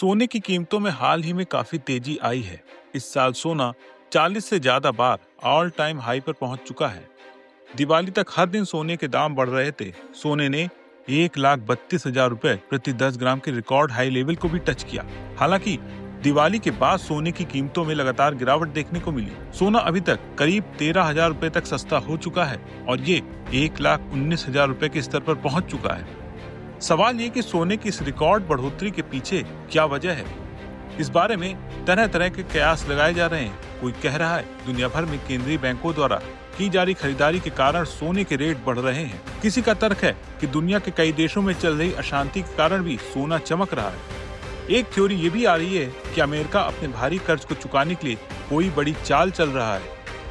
सोने की कीमतों में हाल ही में काफी तेजी आई है। इस साल सोना 40 से ज्यादा बार ऑल टाइम हाई पर पहुंच चुका है। दिवाली तक हर दिन सोने के दाम बढ़ रहे थे। सोने ने 1,32,000 रुपए प्रति 10 ग्राम के रिकॉर्ड हाई लेवल को भी टच किया। हालांकि दिवाली के बाद सोने की कीमतों में लगातार गिरावट देखने को मिली। सोना अभी तक करीब 13,000 रुपए तक सस्ता हो चुका है और ये 1,19,000 रुपए के स्तर पर पहुंच चुका है। सवाल ये कि सोने की इस रिकॉर्ड बढ़ोतरी के पीछे क्या वजह है। इस बारे में तरह तरह के कयास लगाए जा रहे हैं। कोई कह रहा है दुनिया भर में केंद्रीय बैंकों द्वारा की जा रही खरीदारी के कारण सोने के रेट बढ़ रहे हैं। किसी का तर्क है कि दुनिया के कई देशों में चल रही अशांति के कारण भी सोना चमक रहा है। एक थ्योरी ये भी आ रही है कि अमेरिका अपने भारी कर्ज को चुकाने के लिए कोई बड़ी चाल चल रहा है।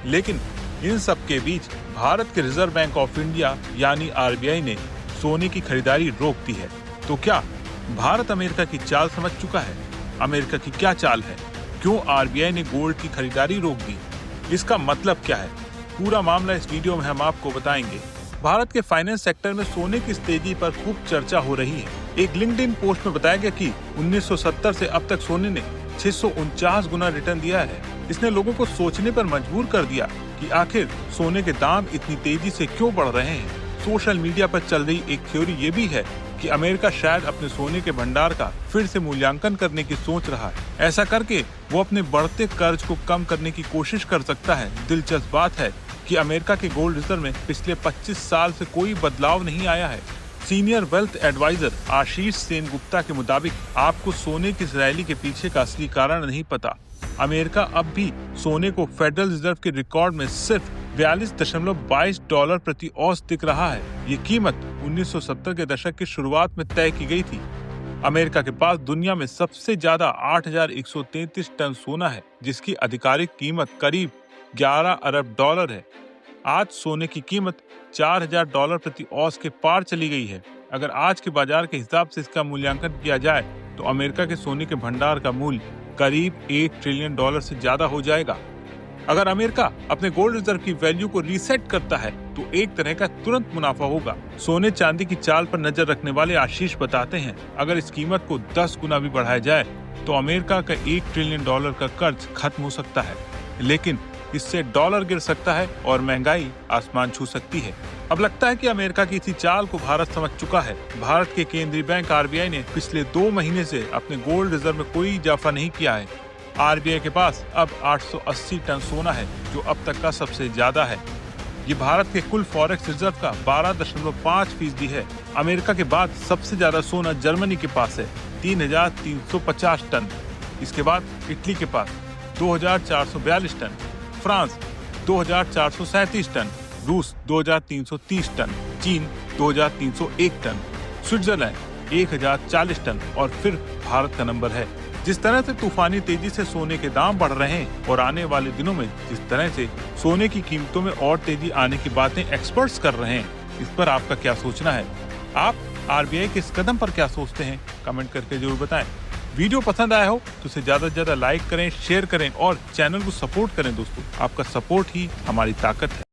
लेकिन इन सब के बीच भारत के रिजर्व बैंक ऑफ इंडिया यानी आरबीआई ने सोने की खरीदारी रोक दी है। तो क्या भारत अमेरिका की चाल समझ चुका है? अमेरिका की क्या चाल है? क्यों आरबीआई ने गोल्ड की खरीदारी रोक दी? इसका मतलब क्या है? पूरा मामला इस वीडियो में हम आपको बताएंगे। भारत के फाइनेंस सेक्टर में सोने की तेजी पर खूब चर्चा हो रही है। एक लिंक्डइन पोस्ट में बताया गया कि 1970 से अब तक सोने ने 649 गुना रिटर्न दिया है। इसने लोगों को सोचने पर मजबूर कर दिया कि आखिर सोने के दाम इतनी तेजी से क्यों बढ़ रहे हैं। सोशल मीडिया पर चल रही एक थ्योरी ये भी है कि अमेरिका शायद अपने सोने के भंडार का फिर से मूल्यांकन करने की सोच रहा है। ऐसा करके वो अपने बढ़ते कर्ज को कम करने की कोशिश कर सकता है। दिलचस्प बात है कि अमेरिका के गोल्ड रिजर्व में पिछले 25 साल से कोई बदलाव नहीं आया है। सीनियर वेल्थ एडवाइजर आशीष सेन गुप्ता के मुताबिक आपको सोने की इस रैली के पीछे का असली कारण नहीं पता। अमेरिका अब भी सोने को फेडरल रिजर्व के रिकॉर्ड में सिर्फ $42.22 प्रति औंस दिख रहा है। ये कीमत 1970 के दशक की शुरुआत में तय की गई थी। अमेरिका के पास दुनिया में सबसे ज्यादा 8,133 टन सोना है, जिसकी आधिकारिक कीमत करीब $11 अरब है। आज सोने की कीमत $4,000 प्रति औंस के पार चली गई है। अगर आज के बाजार के हिसाब से इसका मूल्यांकन किया जाए तो अमेरिका के सोने के भंडार का मूल्य करीब $1 ट्रिलियन से ज्यादा हो जाएगा। अगर अमेरिका अपने गोल्ड रिजर्व की वैल्यू को रीसेट करता है तो एक तरह का तुरंत मुनाफा होगा। सोने चांदी की चाल पर नजर रखने वाले आशीष बताते हैं, अगर इस कीमत को 10 गुना भी बढ़ाया जाए तो अमेरिका का $1 ट्रिलियन का कर्ज खत्म हो सकता है। लेकिन इससे डॉलर गिर सकता है और महंगाई आसमान छू सकती है। अब लगता है कि अमेरिका की इसी चाल को भारत समझ चुका है। भारत के केंद्रीय बैंक आरबीआई ने पिछले 2 महीने से अपने गोल्ड रिजर्व में कोई इजाफा नहीं किया है। आरबीआई के पास अब 880 टन सोना है, जो अब तक का सबसे ज्यादा है। ये भारत के कुल फॉरेक्स रिजर्व का 12.5% है। अमेरिका के बाद सबसे ज्यादा सोना जर्मनी के पास है, 3,350 टन। इसके बाद इटली के पास 2,442 टन, फ्रांस 2,437 टन, रूस 2,330 टन, चीन 2,301 टन, स्विट्जरलैंड 1,040 टन और फिर भारत का नंबर है। जिस तरह से तूफानी तेजी से सोने के दाम बढ़ रहे हैं और आने वाले दिनों में जिस तरह से सोने की कीमतों में और तेजी आने की बातें एक्सपर्ट्स कर रहे हैं, इस पर आपका क्या सोचना है? आप आरबीआई के इस कदम पर क्या सोचते हैं? कमेंट करके जरूर बताएं। वीडियो पसंद आया हो तो उसे ज्यादा से ज्यादा लाइक करें, शेयर करें और चैनल को सपोर्ट करें। दोस्तों, आपका सपोर्ट ही हमारी ताकत है।